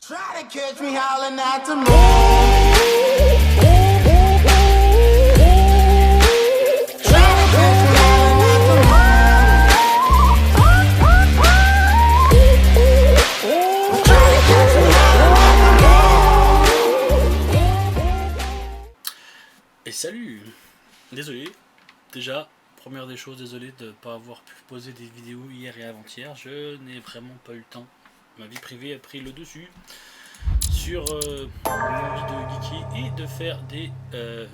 Try to catch me howling at the moon. Try to catch me howling at the moon. Try to catch me howling at the moon. Et salut! Désolé, déjà, première des choses, désolé de ne pas avoir pu poser des vidéos hier et avant-hier, je n'ai vraiment pas eu le temps. Ma vie privée a pris le dessus sur mon vidéo geeky et de faire des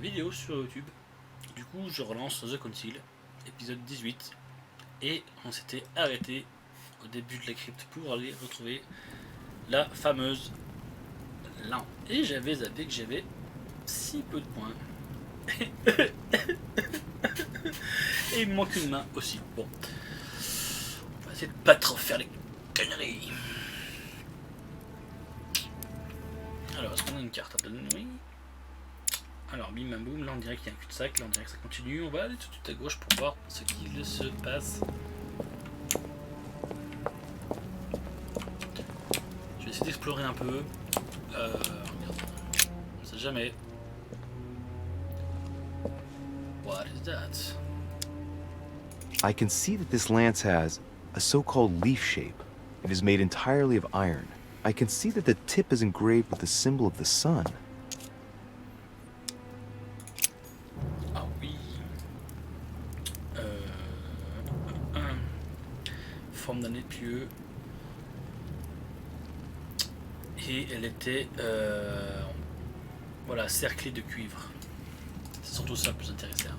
vidéos sur YouTube. Du coup, je relance The Council, épisode 18, et on s'était arrêté au début de la crypte pour aller retrouver la fameuse lampe. Et j'avais zappé que j'avais si peu de points. Et il me manque une main aussi. Bon, on va essayer de pas trop faire les conneries. Alors, est-ce qu'on a une carte à donner? Oui. Alors, bim bam boum, là on dirait qu'il y a un cul-de-sac, là on dirait que ça continue. On va aller tout de suite à gauche pour voir ce qu'il se passe. Je vais essayer d'explorer un peu. Regarde, on sait jamais. What is that? I can see that this lance has a so-called leaf shape. It is made entirely of iron. I can see that the tip is engraved with the symbol of the sun. Ah oui. Forme d'un épieu. Et elle était voilà, cerclée de cuivre. C'est surtout ça le plus intéressant.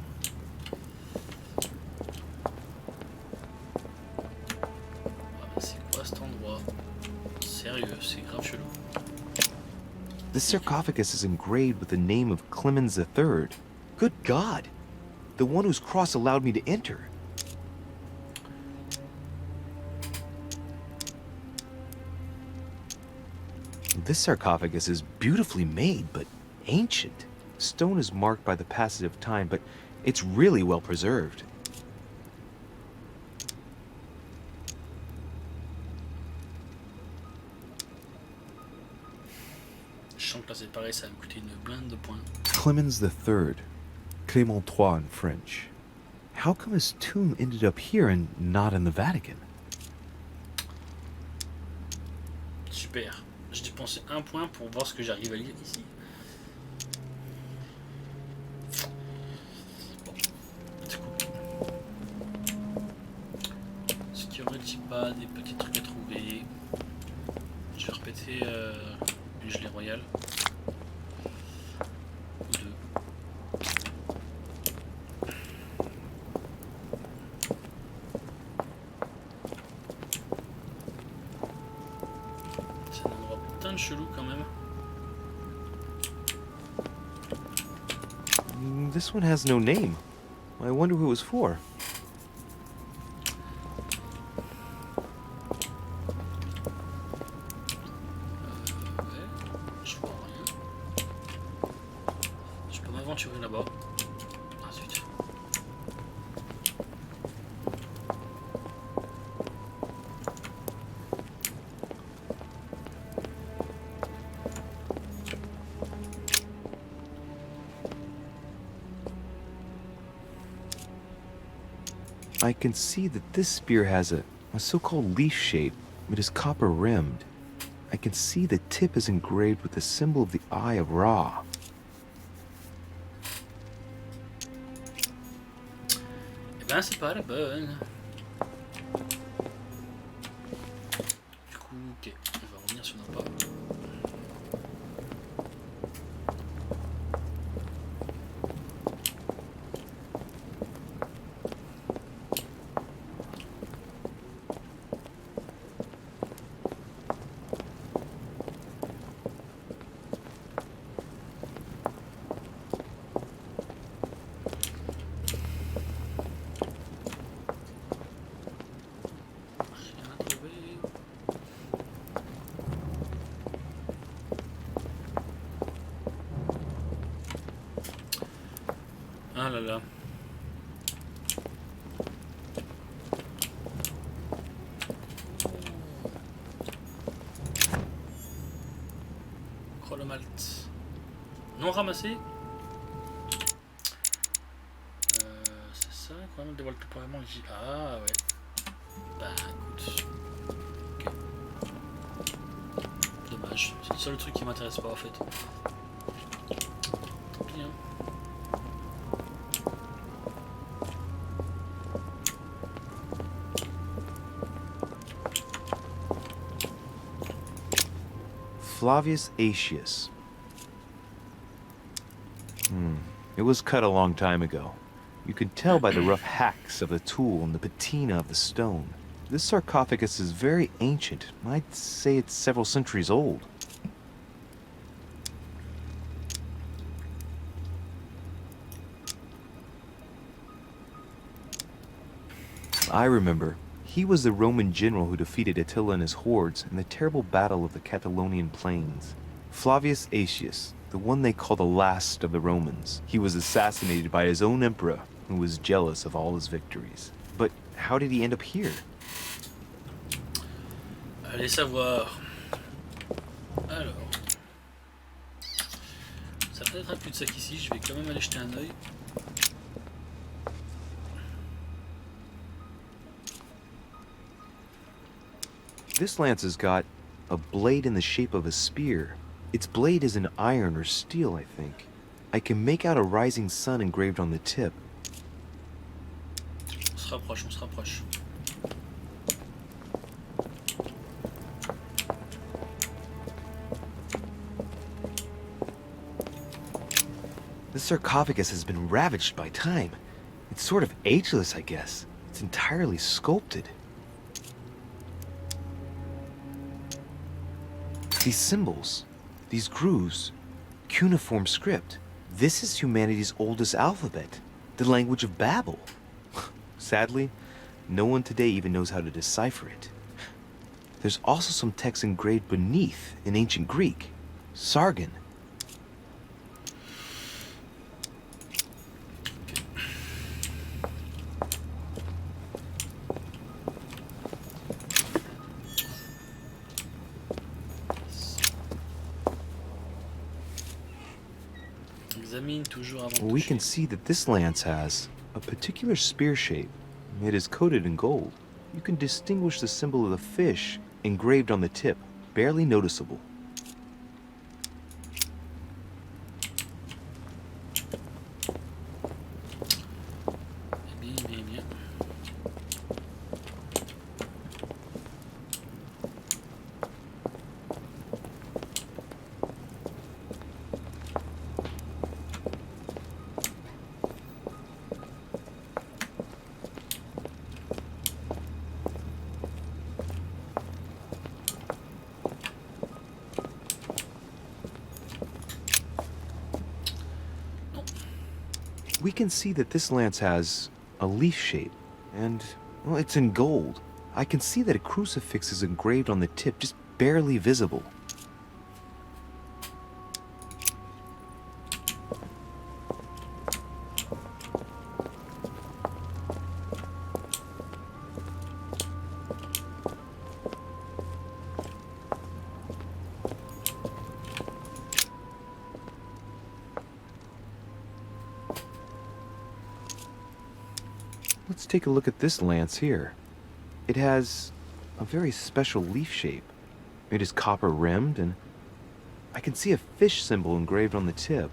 C'est quoi cet endroit? Sérieux, c'est grave chelou. This sarcophagus is engraved with the name of Clemens III. Good God! The one whose cross allowed me to enter. This sarcophagus is beautifully made, but ancient. Stone is marked by the passage of time, but it's really well preserved. Je sens que là c'est pareil, ça va me coûter une blinde de points. Clemens III. Clément III in French. How come his tomb ended up here and not in the Vatican? Super. J'ai dépensé un point pour voir ce que j'arrive à lire ici. Bon, c'est cool. Est-ce qu'il n'y aurait-il pas des petits trucs à trouver? Je vais répéter une gelée royale. Ou deux. C'est un endroit putain de chelou quand même. This one has no name. I wonder who it was for. Ouais, je vois rien. Je peux m'aventurer là-bas. Ah zut. I can see that this spear has a so-called leaf shape. It is copper rimmed. I can see the tip is engraved with the symbol of the Eye of Ra. Eh ben c'est pas la bonne. Du coup, ok, on va revenir sur nos pas. Rien à trouver. Ah là là. Chromalt. Non ramassé. C'est ça, quand même, dévoile temporairement le J. Ah ouais. Bah écoute. Ok. Dommage. C'est le seul truc qui m'intéresse pas en fait. Tant pis hein. Flavius Aetius. It was cut a long time ago. You can tell by the rough hacks of the tool and the patina of the stone. This sarcophagus is very ancient. I'd say it's several centuries old. I remember. He was the Roman general who defeated Attila and his hordes in the terrible battle of the Catalonian plains. Flavius Aetius, the one they call the last of the Romans. He was assassinated by his own emperor, who was jealous of all his victories. But how did he end up here? Allez savoir. Alors. Ça peut être un cul-de-sac ici, je vais quand même aller jeter un œil. This lance has got a blade in the shape of a spear. Its blade is in iron or steel, I think. I can make out a rising sun engraved on the tip. On se rapproche, on se rapproche. The sarcophagus has been ravaged by time. It's sort of ageless, I guess. It's entirely sculpted. These symbols, these grooves, cuneiform script. This is humanity's oldest alphabet, the language of Babel. Sadly, no one today even knows how to decipher it. There's also some text engraved beneath in ancient Greek, Sargon. Examine toujours avant de We toucher. can see that this lance has a particular spear shape. It is coated in gold. You can distinguish the symbol of the fish engraved on the tip, barely noticeable. Bien, bien, bien. We can see that this lance has a leaf shape, and, well, it's in gold. I can see that a crucifix is engraved on the tip, just barely visible. Let's take a look at this lance here. It has a very special leaf shape. It is copper rimmed, and I can see a fish symbol engraved on the tip.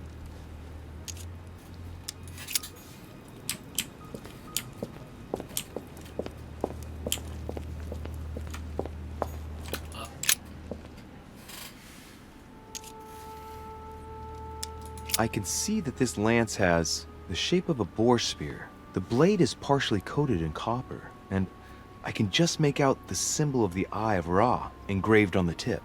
I can see that this lance has the shape of a boar spear. The blade is partially coated in copper, and I can just make out the symbol of the Eye of Ra engraved on the tip.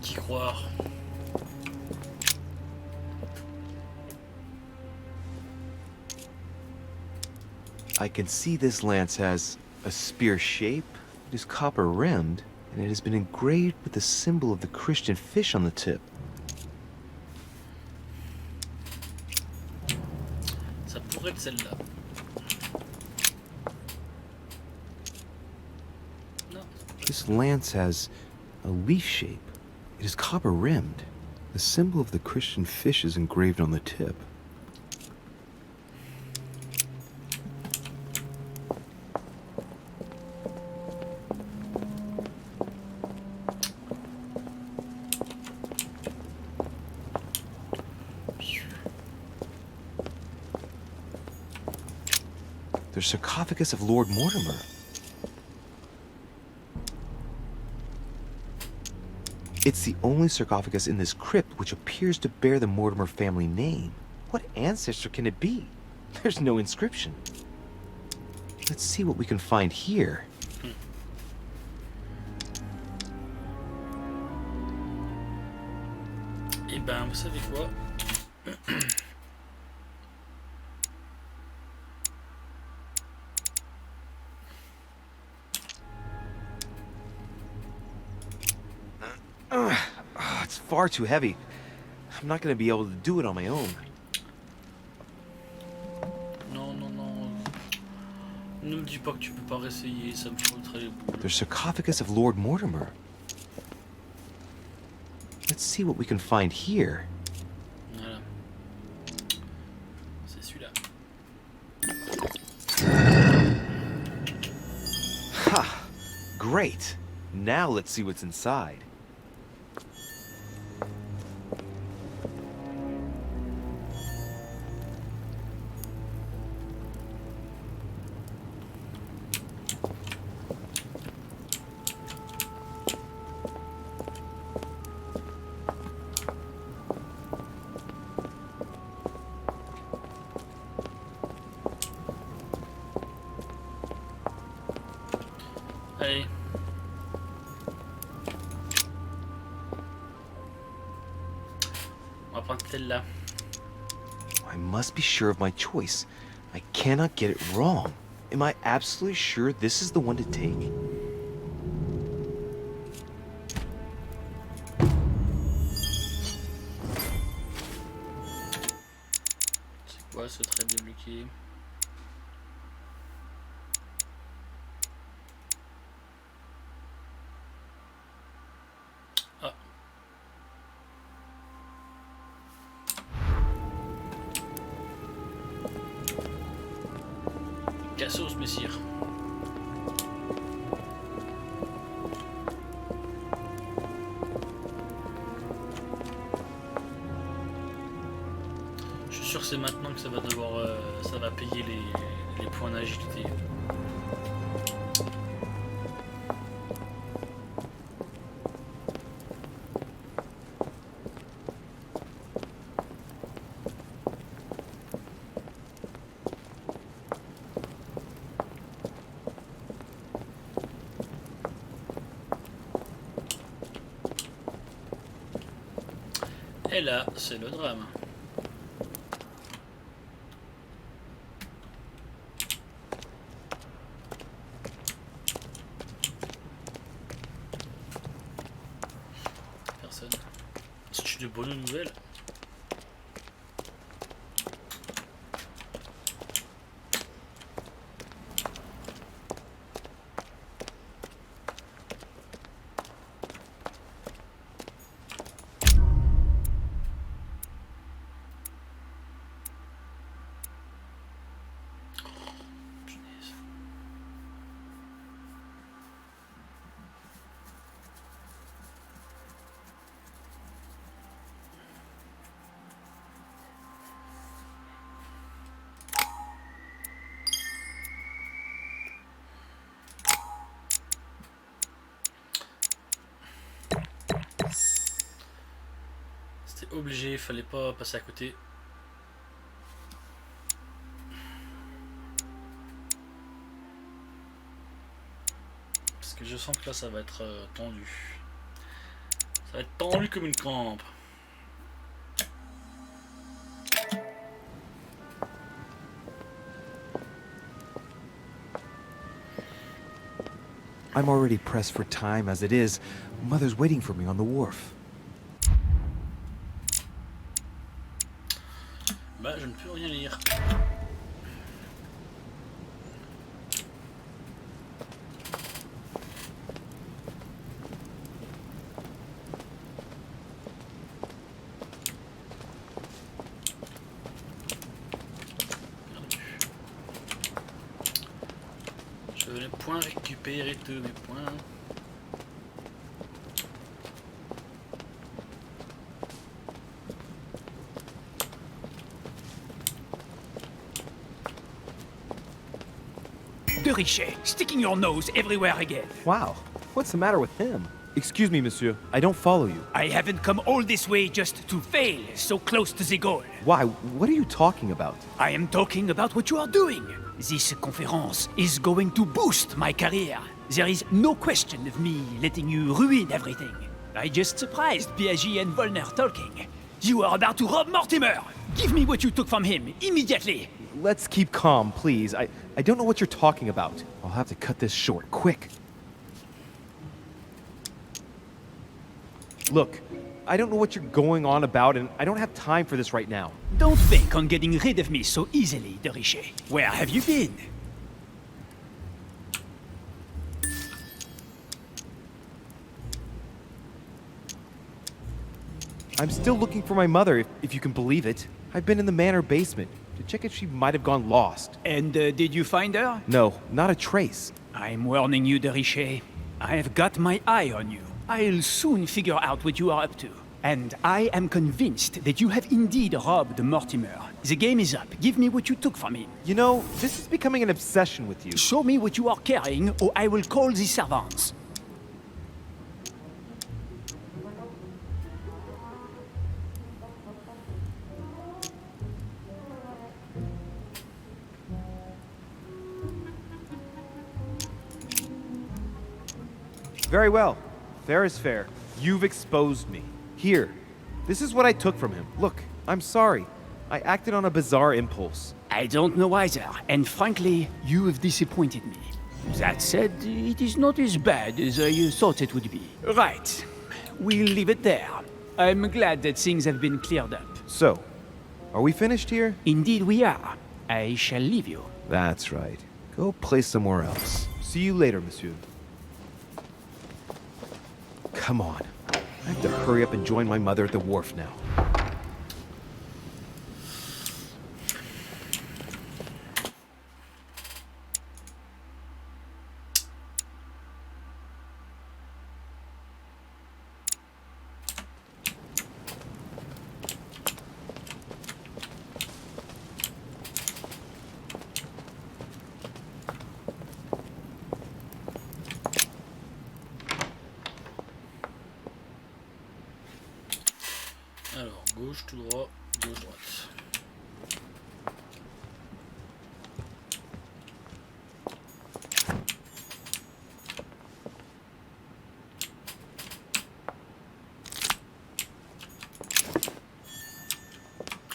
Qu'y croire. I can see this lance has a spear shape, it is copper rimmed, and it has been engraved with the symbol of the Christian fish on the tip. Ça pourrait être celle-là. Non. This lance has a leaf shape. It is copper rimmed. The symbol of the Christian fish is engraved on the tip. The sarcophagus of Lord Mortimer. It's the only sarcophagus in this crypt which appears to bear the Mortimer family name. What ancestor can it be? There's no inscription. Let's see what we can find here. Eh ben, vous savez quoi? It's far too heavy. I'm not going to be able to do it on my own. Non, non, non. Ne me dis pas que tu peux pas réessayer, ça me foutrait les boules. The sarcophagus of Lord Mortimer. Let's see what we can find here. Voilà. C'est celui-là. Ha! Great. Now let's see what's inside. Allez. On va prendre celle-là. I must be sure of my choice. I cannot get it wrong. Am I absolutely sure this is the one to take? C'est quoi ce trait débloqué? Ah. Cassos, messire. Je suis sûr que c'est maintenant que ça va devoir, ça va payer les points d'agilité. Et là, c'est le drame. Personne. C'est de bonnes nouvelles. C'était obligé, fallait pas passer à côté. Parce que je sens que là ça va être tendu. Ça va être tendu comme une crampe. I'm already pressed for time as it is. Mother's waiting for me on the wharf. Bah, je ne peux rien lire. Je vais point récupérer tous mes points. De Richet, sticking your nose everywhere again. Wow, what's the matter with him? Excuse me, monsieur. I don't follow you. I haven't come all this way just to fail so close to the goal. Why? What are you talking about? I am talking about what you are doing. This conference is going to boost my career. There is no question of me letting you ruin everything. I just surprised Piaget and Volner talking. You are about to rob Mortimer. Give me what you took from him, immediately. Let's keep calm, please. I don't know what you're talking about. I'll have to cut this short, quick. Look, I don't know what you're going on about, and I don't have time for this right now. Don't think on getting rid of me so easily, De Richet. Where have you been? I'm still looking for my mother, if you can believe it. I've been in the manor basement to check if she might have gone lost. And did you find her? No, not a trace. I'm warning you, De Richet. I have got my eye on you. I'll soon figure out what you are up to. And I am convinced that you have indeed robbed Mortimer. The game is up. Give me what you took from him. You know, this is becoming an obsession with you. Show me what you are carrying, or I will call the servants. Very well. Fair is fair. You've exposed me. Here. This is what I took from him. Look, I'm sorry. I acted on a bizarre impulse. I don't know either, and frankly, you have disappointed me. That said, it is not as bad as I thought it would be. Right. We'll leave it there. I'm glad that things have been cleared up. So, are we finished here? Indeed we are. I shall leave you. That's right. Go play somewhere else. See you later, monsieur. Come on. I have to hurry up and join my mother at the wharf now. Alors, gauche, tout droit, gauche, droite.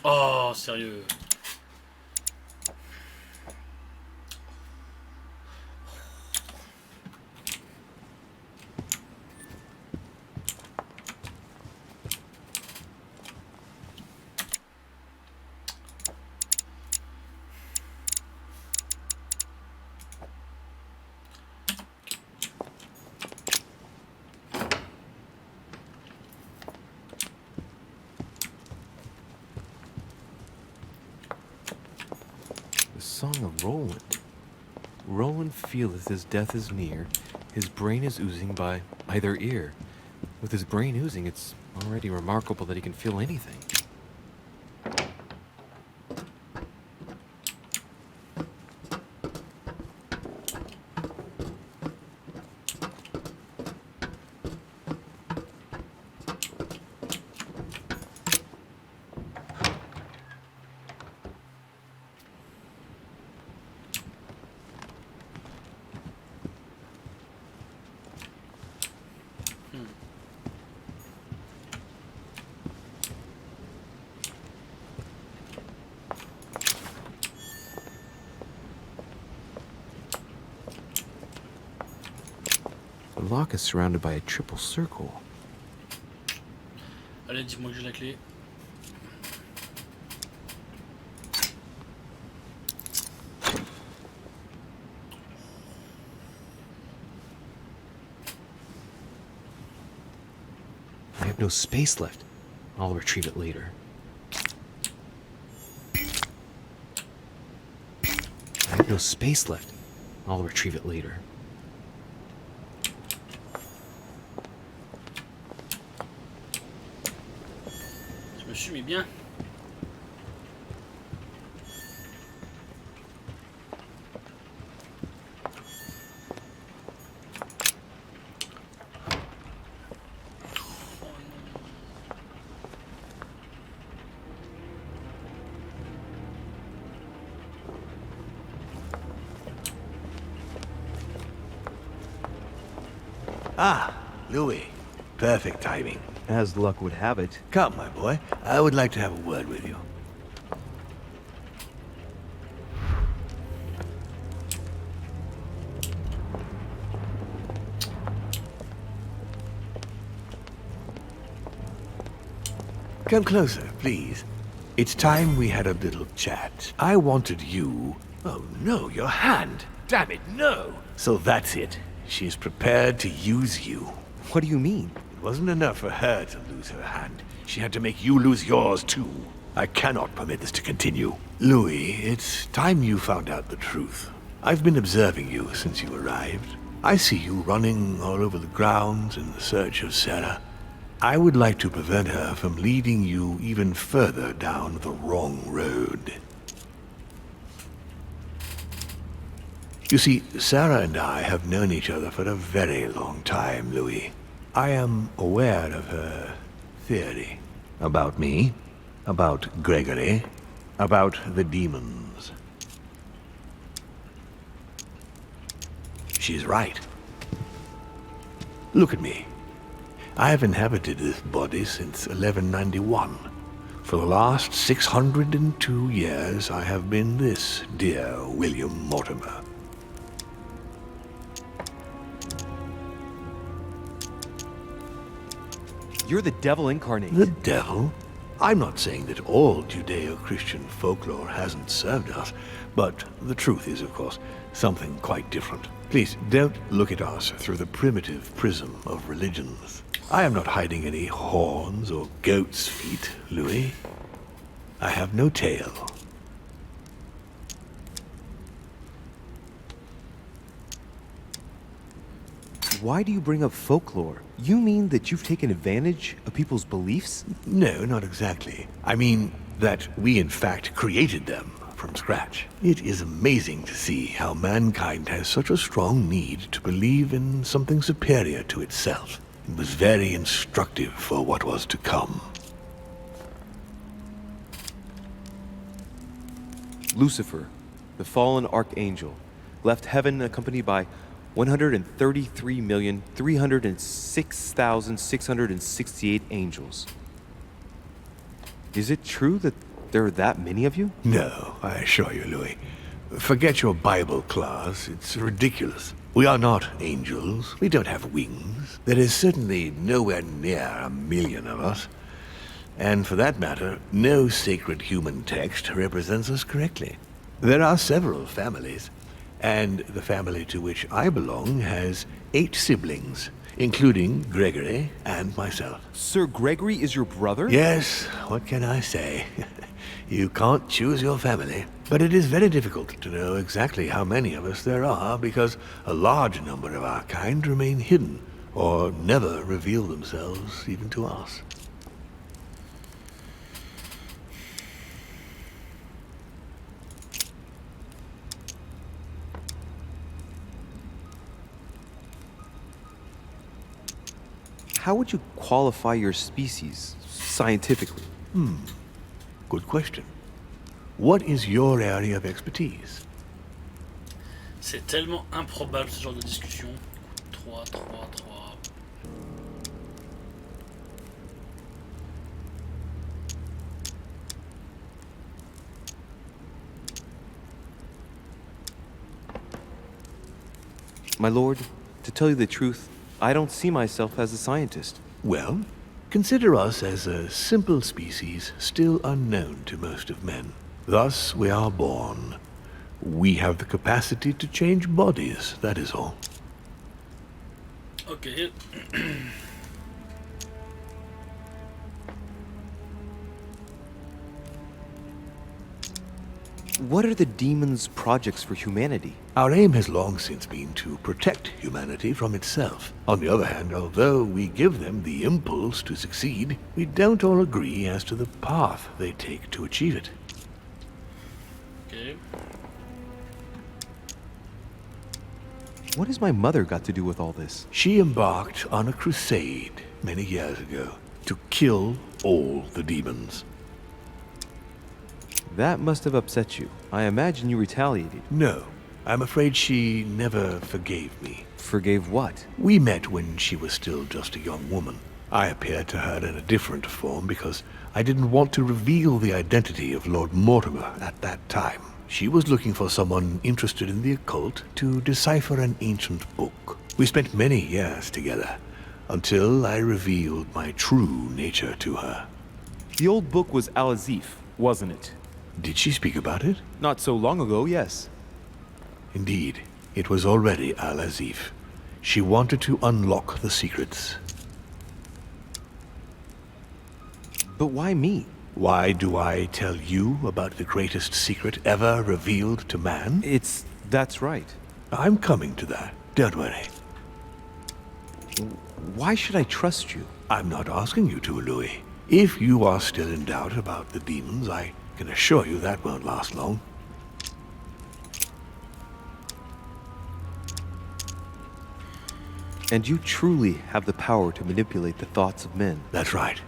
Oh, sérieux. The Song of Roland. Roland feeleth his death is near, his brain is oozing by either ear. With his brain oozing, it's already remarkable that he can feel anything. lock is surrounded by a triple circle. Allez, dis-moi que j'ai la clé. I have no space left. I'll retrieve it later. I have no space left. I'll retrieve it later. Je me suis mis bien. Ah, Louis. Perfect timing. As luck would have it. Come, my boy. I would like to have a word with you. Come closer, please. It's time we had a little chat. I wanted you... Oh, no, your hand. Damn it, no. So that's it. She's prepared to use you. What do you mean? It wasn't enough for her to lose her hand. She had to make you lose yours, too. I cannot permit this to continue. Louis, it's time you found out the truth. I've been observing you since you arrived. I see you running all over the grounds in the search of Sarah. I would like to prevent her from leading you even further down the wrong road. You see, Sarah and I have known each other for a very long time, Louis. I am aware of her theory. About me, about Gregory, about the demons. She's right. Look at me. I have inhabited this body since 1191. For the last 602 years, I have been this dear William Mortimer. You're the devil incarnate. The devil? I'm not saying that all Judeo-Christian folklore hasn't served us, but the truth is, of course, something quite different. Please, don't look at us through the primitive prism of religions. I am not hiding any horns or goat's feet, Louis. I have no tail. Why do you bring up folklore? You mean that you've taken advantage of people's beliefs? No, not exactly. I mean that we in fact created them from scratch. It is amazing to see how mankind has such a strong need to believe in something superior to itself. It was very instructive for what was to come. Lucifer, the fallen archangel, left heaven accompanied by 133,306,668 angels. Is it true that there are that many of you? No, I assure you, Louis. Forget your Bible class. It's ridiculous. We are not angels. We don't have wings. There is certainly nowhere near 1,000,000 of us. And for that matter, no sacred human text represents us correctly. There are several families, and the family to which I belong has 8 siblings, including Gregory and myself. Sir Gregory is your brother? Yes, what can I say? You can't choose your family. But it is very difficult to know exactly how many of us there are, because a large number of our kind remain hidden, or never reveal themselves even to us. How would you qualify your species scientifically? Good question. What is your area of expertise? C'est tellement improbable ce genre de discussion. 3, 3, 3. My lord, to tell you the truth, I don't see myself as a scientist. Well, consider us as a simple species still unknown to most of men. Thus we are born. We have the capacity to change bodies, that is all. Ok. What are the demons' projects for humanity? Our aim has long since been to protect humanity from itself. On the other hand, although we give them the impulse to succeed, we don't all agree as to the path they take to achieve it. Ok. What has my mother got to do with all this? She embarked on a crusade many years ago to kill all the demons. That must have upset you. I imagine you retaliated. No, I'm afraid she never forgave me. Forgave what? We met when she was still just a young woman. I appeared to her in a different form because I didn't want to reveal the identity of Lord Mortimer at that time. She was looking for someone interested in the occult to decipher an ancient book. We spent many years together, until I revealed my true nature to her. The old book was Al-Azif, wasn't it? Did she speak about it? Not so long ago, yes. Indeed, it was already Al-Azif. She wanted to unlock the secrets. But why me? Why do I tell you about the greatest secret ever revealed to man? That's right. I'm coming to that. Don't worry. Why should I trust you? I'm not asking you to, Louis. If you are still in doubt about the demons, I can assure you that won't last long. And you truly have the power to manipulate the thoughts of men. That's right.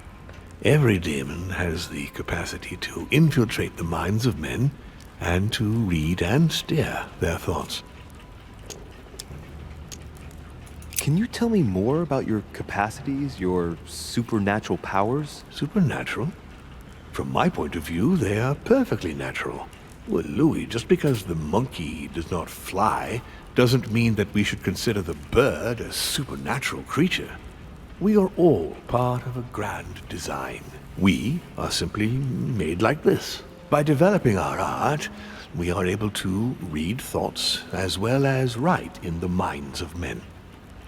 Every demon has the capacity to infiltrate the minds of men and to read and steer their thoughts. Can you tell me more about your capacities, your supernatural powers? Supernatural? From my point of view, they are perfectly natural. Well, Louis, just because the monkey does not fly doesn't mean that we should consider the bird a supernatural creature. We are all part of a grand design. We are simply made like this. By developing our art, we are able to read thoughts as well as write in the minds of men.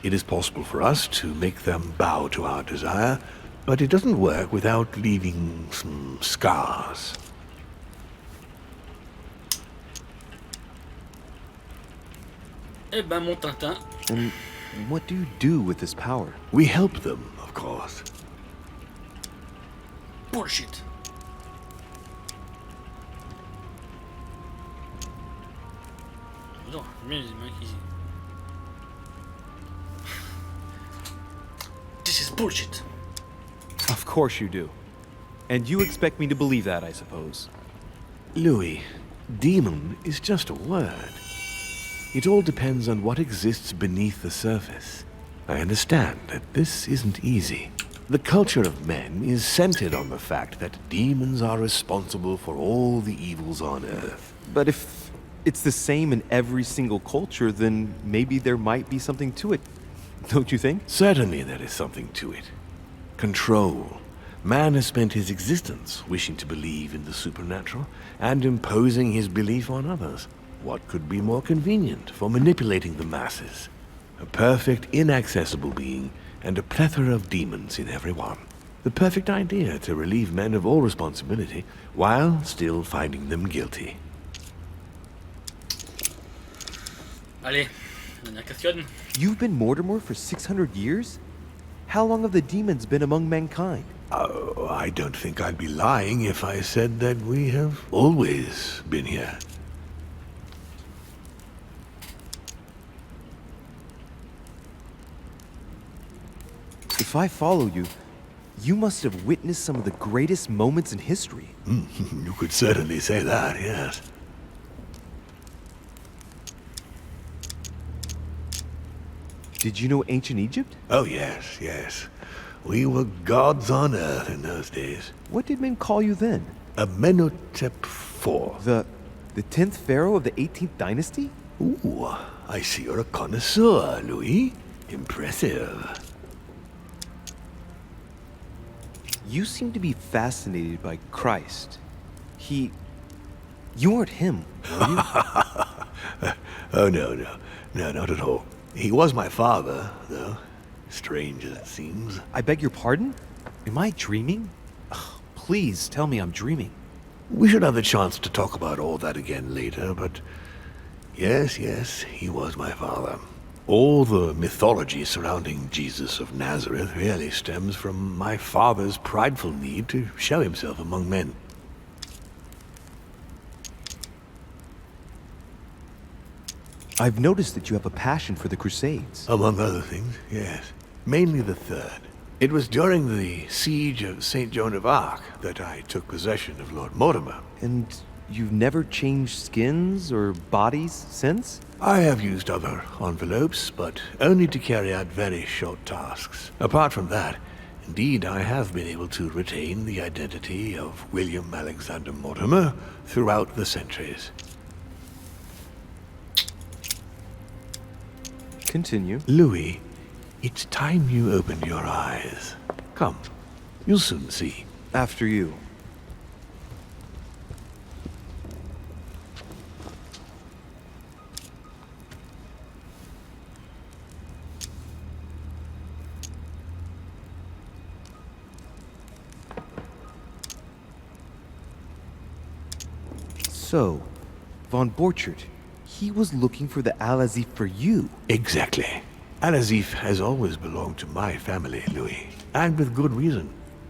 It is possible for us to make them bow to our desire, but it doesn't work without leaving some scars. Eh ben, mon Tintin. And what do you do with this power? We help them, of course. Bullshit. Non, mais les mecs ici. This is bullshit. Of course you do. And you expect me to believe that, I suppose. Louis, demon is just a word. It all depends on what exists beneath the surface. I understand that this isn't easy. The culture of men is centered on the fact that demons are responsible for all the evils on Earth. But if it's the same in every single culture, then maybe there might be something to it. Don't you think? Certainly there is something to it. Control. Man has spent his existence wishing to believe in the supernatural and imposing his belief on others. What could be more convenient for manipulating the masses? A perfect, inaccessible being and a plethora of demons in every one. The perfect idea to relieve men of all responsibility while still finding them guilty. Allez, dernière question. You've been Mortimer for 600 years? How long have the demons been among mankind? Oh, I don't think I'd be lying if I said that we have always been here. If I follow you, you must have witnessed some of the greatest moments in history. You could certainly say that, yes. Did you know ancient Egypt? Oh, yes, yes. We were gods on Earth in those days. What did men call you then? Amenhotep IV. The 10th pharaoh of the 18th dynasty? Ooh, I see you're a connoisseur, Louis. Impressive. You seem to be fascinated by Christ. You weren't him, were you? Oh, no, not at all. He was my father, though. Strange as it seems. I beg your pardon? Am I dreaming? Ugh, please tell me I'm dreaming. We should have the chance to talk about all that again later, but yes, he was my father. All the mythology surrounding Jesus of Nazareth really stems from my father's prideful need to show himself among men. I've noticed that you have a passion for the Crusades. Among other things, yes. Mainly the third. It was during the siege of St. Joan of Arc that I took possession of Lord Mortimer. And you've never changed skins or bodies since? I have used other envelopes, but only to carry out very short tasks. Apart from that, indeed, I have been able to retain the identity of William Alexander Mortimer throughout the centuries. Continue. Louis, it's time you opened your eyes. Come, you'll soon see. After you. So, von Borchert, he was looking for the Al-Azif for you. Exactly. Al-Azif has always belonged to my family, Louis. And with good reason.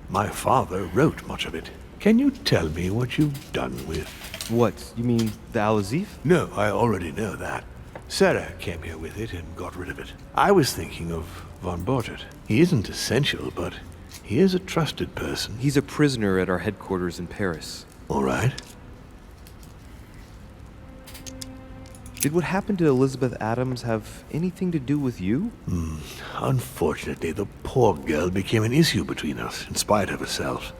My father wrote much of it. Can you tell me what you've done with... What, you mean the Al-Azif? No, I already know that. Sarah came here with it and got rid of it. I was thinking of von Borchert. He isn't essential, but he is a trusted person. He's a prisoner at our headquarters in Paris. All right. Did what happened to Elizabeth Adams have anything to do with you? Unfortunately, the poor girl became an issue between us, in spite of herself.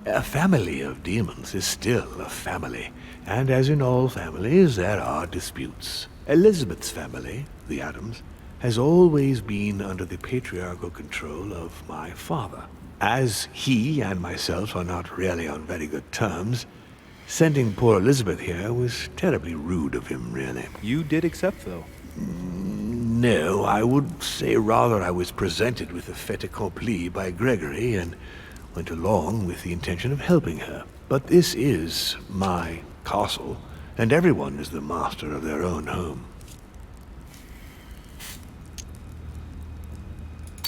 A family of demons is still a family, and as in all families, there are disputes. Elizabeth's family, the Adams, has always been under the patriarchal control of my father. As he and myself are not really on very good terms, sending poor Elizabeth here was terribly rude of him, really. You did accept, though. No, I would say rather I was presented with a fait accompli by Gregory and went along with the intention of helping her. But this is my castle, and everyone is the master of their own home.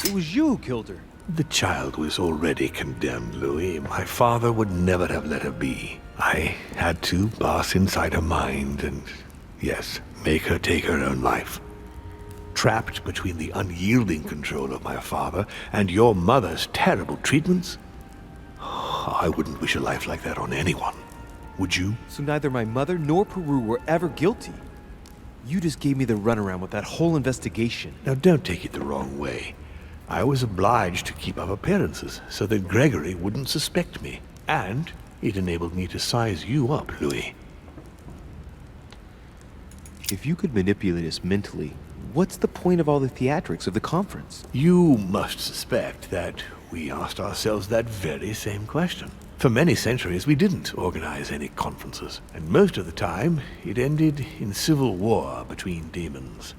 It was you who killed her. The child was already condemned, Louis. My father would never have let her be. I had to pass inside her mind and, yes, make her take her own life. Trapped between the unyielding control of my father and your mother's terrible treatments, I wouldn't wish a life like that on anyone. Would you? So neither my mother nor Peru were ever guilty. You just gave me the runaround with that whole investigation. Now don't take it the wrong way. I was obliged to keep up appearances so that Gregory wouldn't suspect me. And it enabled me to size you up, Louis. If you could manipulate us mentally, what's the point of all the theatrics of the conference? You must suspect that we asked ourselves that very same question. For many centuries, we didn't organize any conferences, and most of the time, it ended in civil war between demons.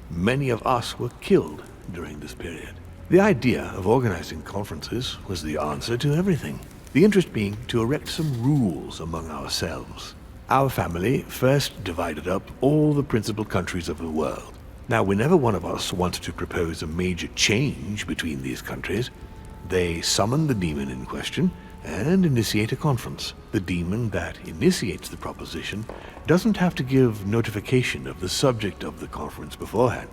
Many of us were killed during this period. The idea of organizing conferences was the answer to everything. The interest being to erect some rules among ourselves. Our family first divided up all the principal countries of the world. Now, whenever one of us wanted to propose a major change between these countries, they summon the demon in question and initiate a conference. The demon that initiates the proposition doesn't have to give notification of the subject of the conference beforehand.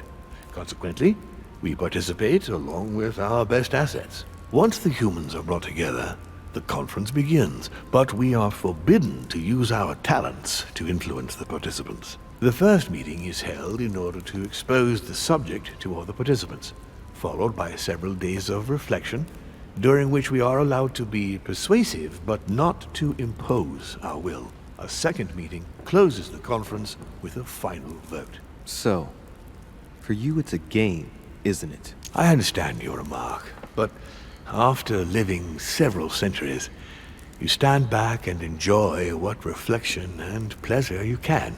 Consequently, we participate along with our best assets. Once the humans are brought together, the conference begins, but we are forbidden to use our talents to influence the participants. The first meeting is held in order to expose the subject to all the participants, followed by several days of reflection, during which we are allowed to be persuasive but not to impose our will. A second meeting closes the conference with a final vote. So, for you it's a game, isn't it? I understand your remark, but after living several centuries, you stand back and enjoy what reflection and pleasure you can.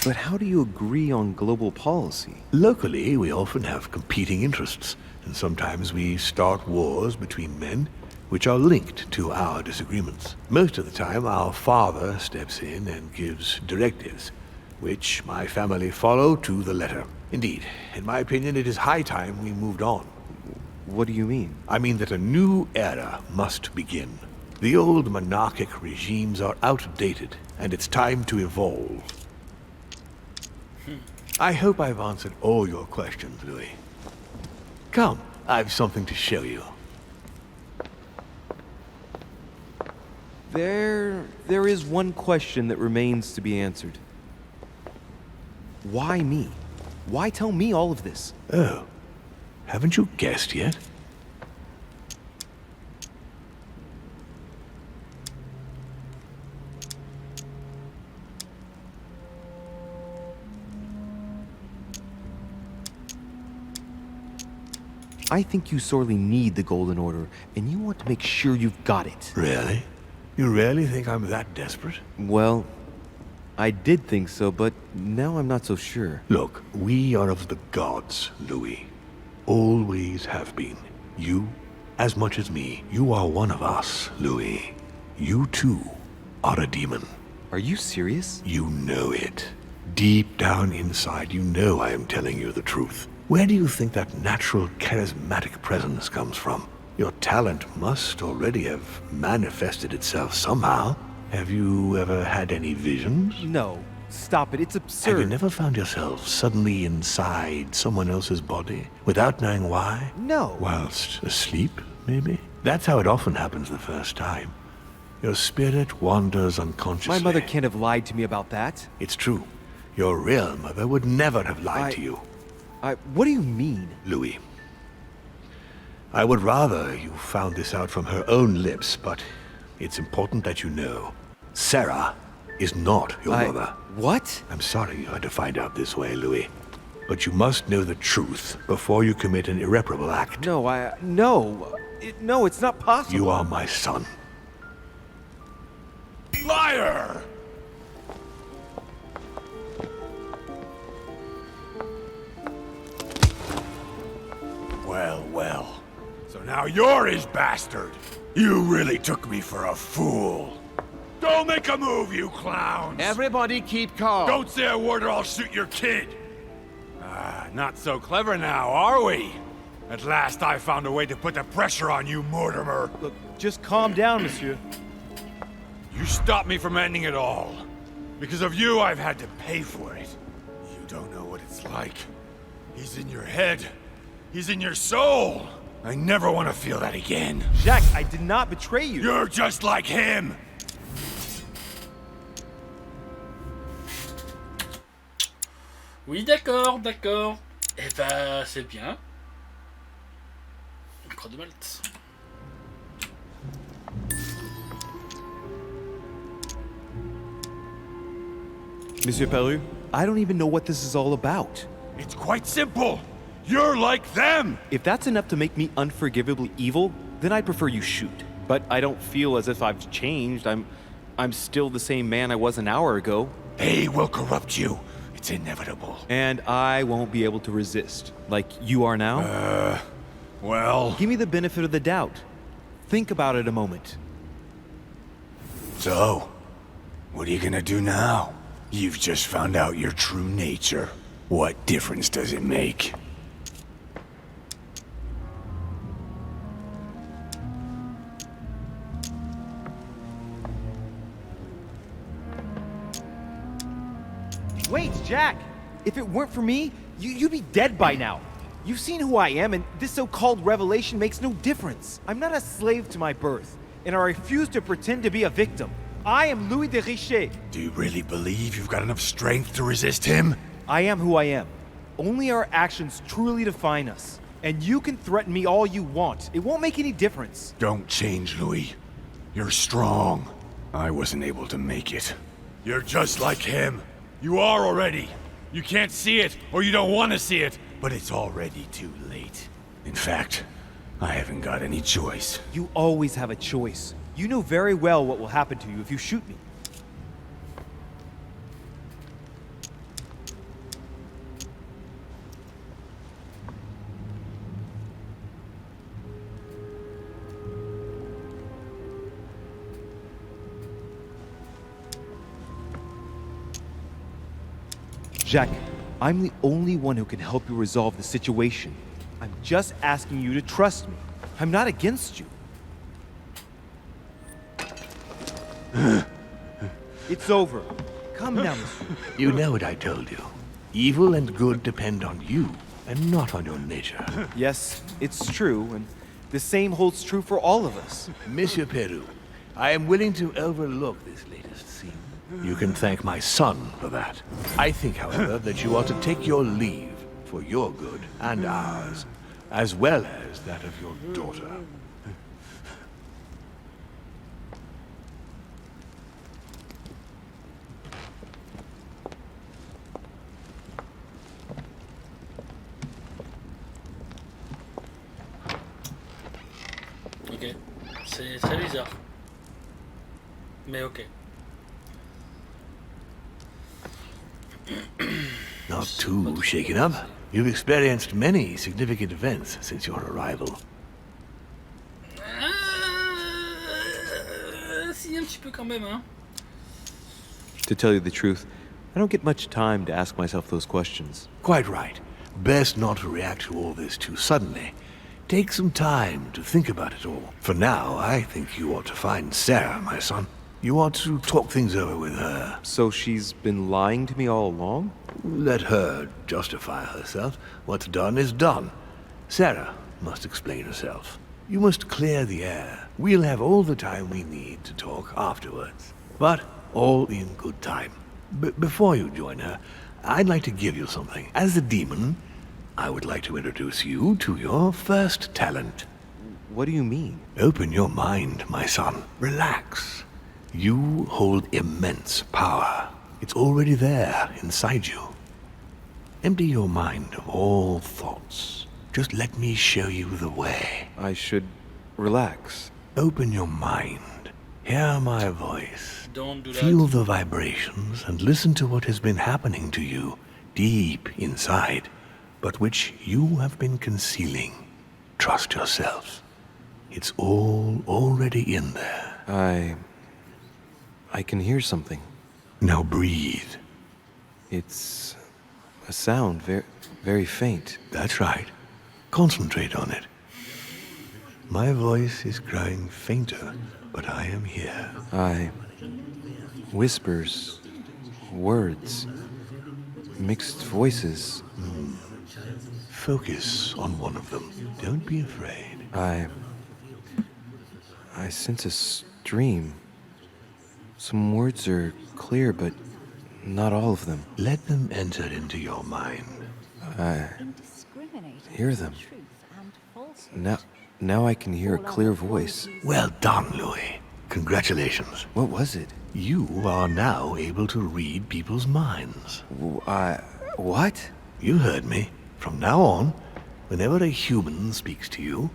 But how do you agree on global policy? Locally, we often have competing interests, and sometimes we start wars between men which are linked to our disagreements. Most of the time, our father steps in and gives directives, which my family follow to the letter. Indeed, in my opinion, it is high time we moved on. What do you mean? I mean that a new era must begin. The old monarchic regimes are outdated, and it's time to evolve. I hope I've answered all your questions, Louis. Come, I've something to show you. There is one question that remains to be answered. Why me? Why tell me all of this? Oh, haven't you guessed yet? I think you sorely need the Golden Order, and you want to make sure you've got it. Really? You really think I'm that desperate? Well, I did think so, but now I'm not so sure. Look, we are of the gods, Louis. Always have been. You, as much as me, you are one of us, Louis. You too are a demon. Are you serious? You know it. Deep down inside, you know I am telling you the truth. Where do you think that natural, charismatic presence comes from? Your talent must already have manifested itself somehow. Have you ever had any visions? No. Stop it. It's absurd. Have you never found yourself suddenly inside someone else's body without knowing why? No. Whilst asleep, maybe? That's how it often happens the first time. Your spirit wanders unconsciously. My mother can't have lied to me about that. It's true. Your real mother would never have lied to you. What do you mean? Louis, I would rather you found this out from her own lips, but it's important that you know. Sarah is not your mother. What? I'm sorry you had to find out this way, Louis. But you must know the truth before you commit an irreparable act. No, no, it's not possible. You are my son. Liar! Well. So now you're his bastard. You really took me for a fool. Don't make a move, you clowns! Everybody keep calm. Don't say a word or I'll shoot your kid! Not so clever now, are we? At last I found a way to put the pressure on you, Mortimer. Look, just calm down, monsieur. You stopped me from ending it all. Because of you, I've had to pay for it. You don't know what it's like. He's in your head. He's in your soul. I never want to feel that again. Jack, I did not betray you. You're just like him. Oui, d'accord. Eh ben, c'est bien. Une croix de Malte. Monsieur Perdue, I don't even know what this is all about. It's quite simple. You're like them. If that's enough to make me unforgivably evil, then I'd prefer you shoot. But I don't feel as if I've changed. I'm still the same man I was an hour ago. They will corrupt you. It's inevitable. And I won't be able to resist, like you are now. Well... Give me the benefit of the doubt. Think about it a moment. So, what are you gonna do now? You've just found out your true nature. What difference does it make? Wait, Jack! If it weren't for me, you'd be dead by now. You've seen who I am, and this so-called revelation makes no difference. I'm not a slave to my birth, and I refuse to pretend to be a victim. I am Louis de Richet. Do you really believe you've got enough strength to resist him? I am who I am. Only our actions truly define us. And you can threaten me all you want. It won't make any difference. Don't change, Louis. You're strong. I wasn't able to make it. You're just like him. You are already. You can't see it, or you don't want to see it, but it's already too late. In fact, I haven't got any choice. You always have a choice. You know very well what will happen to you if you shoot me. Jack, I'm the only one who can help you resolve the situation. I'm just asking you to trust me. I'm not against you. It's over. Come now, monsieur. You know what I told you. Evil and good depend on you, and not on your nature. Yes, it's true, and the same holds true for all of us. Monsieur Perdue, I am willing to overlook this latest scene. You can thank my son for that. I think, however, that you ought to take your leave for your good and ours, as well as that of your daughter. Ok, c'est très bizarre. Mais ok. Not too shaken up. You've experienced many significant events since your arrival. Si, un petit peu quand même, hein. To tell you the truth, I don't get much time to ask myself those questions. Quite right. Best not to react to all this too suddenly. Take some time to think about it all. For now, I think you ought to find Sarah, my son. You ought to talk things over with her. So she's been lying to me all along? Let her justify herself. What's done is done. Sarah must explain herself. You must clear the air. We'll have all the time we need to talk afterwards. But all in good time. Before you join her, I'd like to give you something. As the demon, I would like to introduce you to your first talent. What do you mean? Open your mind, my son. Relax. You hold immense power. It's already there inside you. Empty your mind of all thoughts. Just let me show you the way. I should relax. Open your mind. Hear my voice. Don't do that. Feel the vibrations and listen to what has been happening to you deep inside, but which you have been concealing. Trust yourself. It's all already in there. I can hear something. Now breathe. It's a sound, very faint. That's right. Concentrate on it. My voice is growing fainter, but I am here. Whispers, words, mixed voices. Focus on one of them. Don't be afraid. I sense a stream. Some words are clear, but not all of them. Let them enter into your mind. I hear them. Now I can hear a clear voice. Well done, Louis. Congratulations. What was it? You are now able to read people's minds. What? You heard me. From now on, whenever a human speaks to you,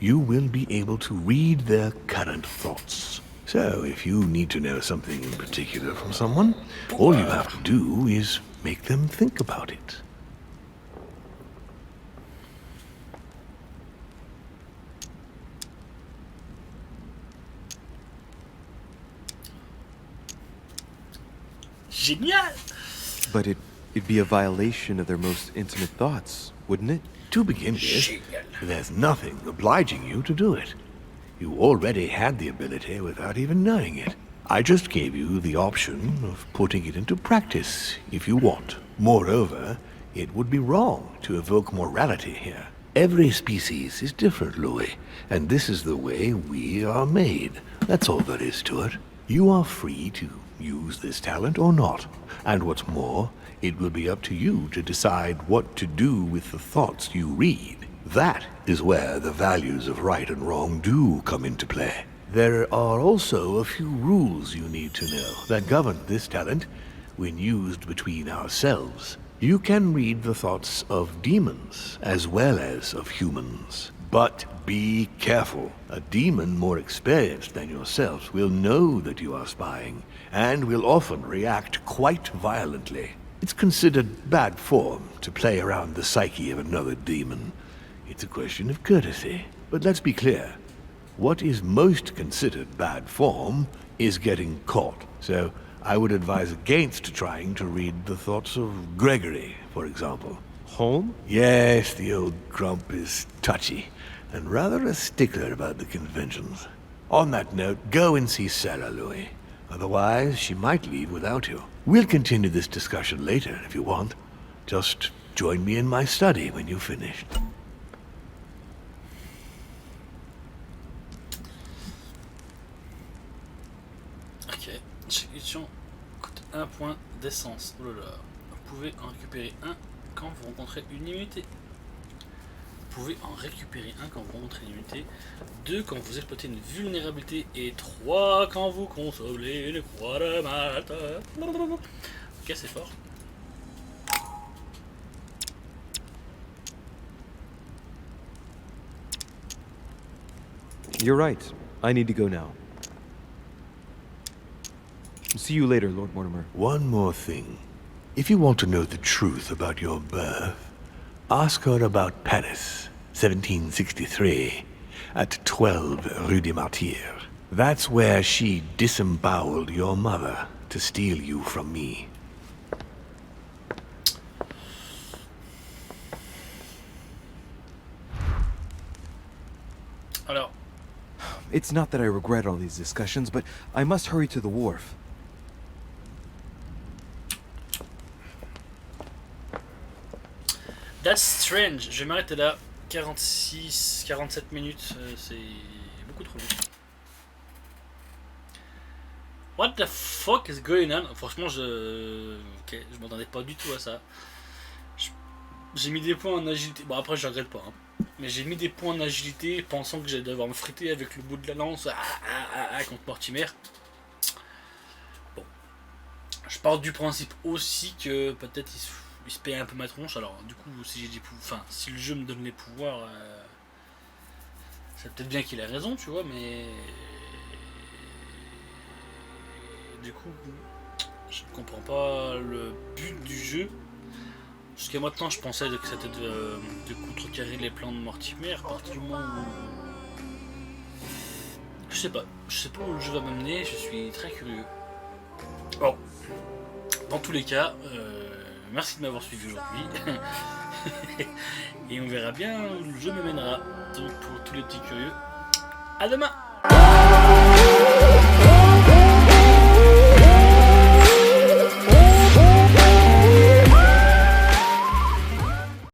you will be able to read their current thoughts. So, if you need to know something in particular from someone, all you have to do is make them think about it. Génial! But it'd be a violation of their most intimate thoughts, wouldn't it? To begin with, there's nothing obliging you to do it. You already had the ability without even knowing it. I just gave you the option of putting it into practice if you want. Moreover, it would be wrong to evoke morality here. Every species is different, Louis, and this is the way we are made. That's all there is to it. You are free to use this talent or not. And what's more, it will be up to you to decide what to do with the thoughts you read. That is where the values of right and wrong do come into play. There are also a few rules you need to know that govern this talent when used between ourselves. You can read the thoughts of demons as well as of humans. But be careful. A demon more experienced than yourself will know that you are spying, and will often react quite violently. It's considered bad form to play around the psyche of another demon. It's a question of courtesy. But let's be clear. What is most considered bad form is getting caught. So I would advise against trying to read the thoughts of Gregory, for example. Home? Yes, the old grump is touchy, and rather a stickler about the conventions. On that note, go and see Sarah, Louis. Otherwise, she might leave without you. We'll continue this discussion later, if you want. Just join me in my study when you've finished. Ok, chaque mission coûte 1 point d'essence. Oh là là. Vous pouvez en récupérer un quand vous rencontrez une immunité. Vous pouvez en récupérer un quand vous rencontrez une immunité, 2 quand vous exploitez une vulnérabilité et 3 quand vous consommez une croix de Malta. Ok, c'est fort. You're right. I need to go now. See you later, Lord Mortimer. One more thing. If you want to know the truth about your birth, ask her about Paris, 1763, at 12 Rue des Martyrs. That's where she disemboweled your mother to steal you from me. Alors, It's not that I regret all these discussions, but I must hurry to the wharf. that's strange. Je vais m'arrêter là. 47 minutes, c'est beaucoup trop long. What the fuck is going on? Franchement, je m'attendais pas du tout à ça. J'ai mis des points en agilité. Bon, après, je regrette pas. Hein. Mais j'ai mis des points en agilité pensant que j'allais devoir me friter avec le bout de la lance contre Mortimer. Bon. Je pars du principe aussi que peut-être il se paye un peu ma tronche. Alors, du coup, si j'ai des si le jeu me donne les pouvoirs, c'est peut-être bien qu'il a raison, tu vois, mais du coup, je ne comprends pas le but du jeu. Jusqu'à maintenant, je pensais que c'était de contrecarrer les plans de Mortimer. À partir du moment où je sais pas où le jeu va m'amener. Je suis très curieux. Bon, dans tous les cas, merci de m'avoir suivi aujourd'hui. Et on verra bien où le jeu me mènera. Donc pour tous les petits curieux, à demain.